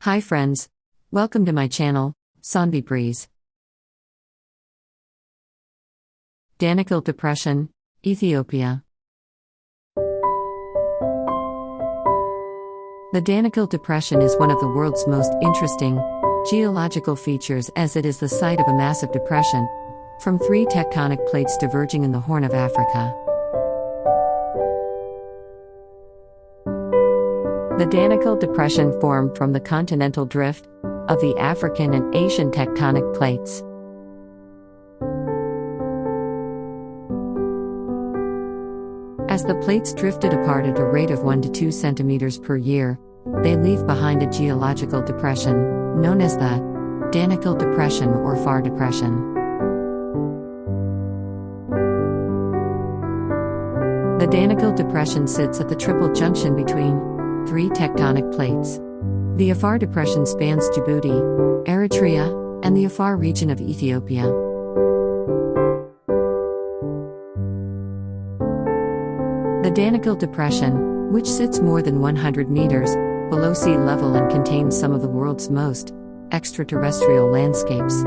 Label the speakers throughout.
Speaker 1: Hi friends, welcome to my channel, Sanvi Breeze. Danakil Depression, Ethiopia. The Danakil Depression is one of the world's most interesting geological features as it is the site of a massive depression from three tectonic plates diverging in the Horn of Africa. The Danakil Depression formed from the continental drift of the African and Asian tectonic plates. As the plates drifted apart at a rate of 1 to 2 centimeters per year, they leave behind a geological depression, known as the Danakil Depression or Far Depression. The Danakil Depression sits at the triple junction between three tectonic plates. The Afar Depression spans Djibouti, Eritrea, and the Afar region of Ethiopia. The Danakil Depression, which sits more than 100 meters below sea level and contains some of the world's most extraterrestrial landscapes.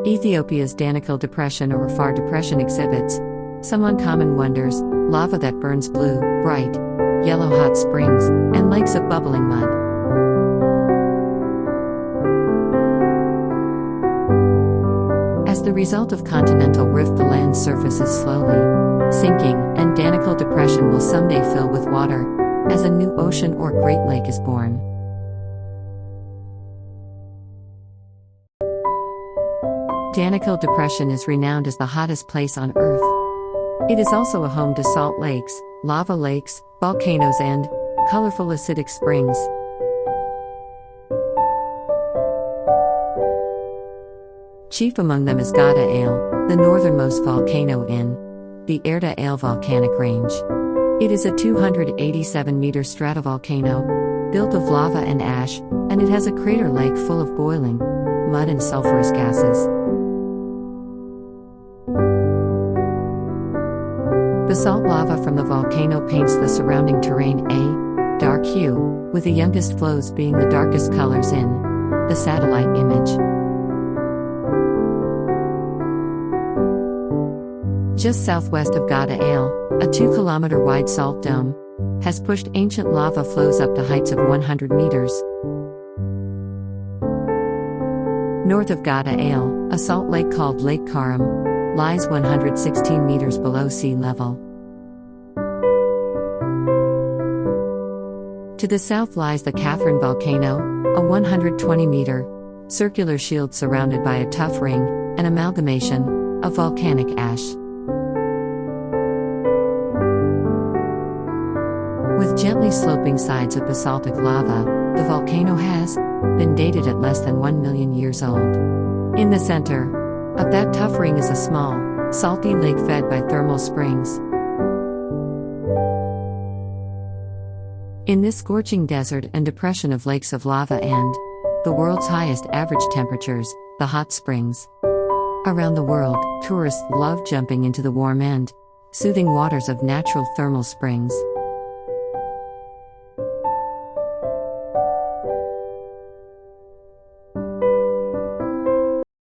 Speaker 1: Ethiopia's Danakil Depression or Afar Depression exhibits some uncommon wonders: lava that burns blue, bright, yellow hot springs, and lakes of bubbling mud. As the result of continental rift, the land's surface is slowly sinking, and Danakil Depression will someday fill with water, as a new ocean or Great Lake is born. Danakil Depression is renowned as the hottest place on Earth. It is also a home to salt lakes, lava lakes, volcanoes, and colorful acidic springs. Chief among them is Gada Ale, the northernmost volcano in the Erda Ale volcanic range. It is a 287-meter stratovolcano, built of lava and ash, and it has a crater lake full of boiling mud and sulfurous gases. The salt lava from the volcano paints the surrounding terrain a dark hue, with the youngest flows being the darkest colors in the satellite image. Just southwest of Gada Ale, a 2-kilometer wide salt dome has pushed ancient lava flows up to heights of 100 meters. North of Gada Ale, a salt lake called Lake Karim lies 116 meters below sea level. To the south lies the Catherine volcano, a 120-meter circular shield surrounded by a tough ring, an amalgamation of volcanic ash. With gently sloping sides of basaltic lava, the volcano has been dated at less than 1 million years old. In the center of that tough ring is a small, salty lake fed by thermal springs. In this scorching desert and depression of lakes of lava and the world's highest average temperatures, the hot springs. Around the world, tourists love jumping into the warm and soothing waters of natural thermal springs.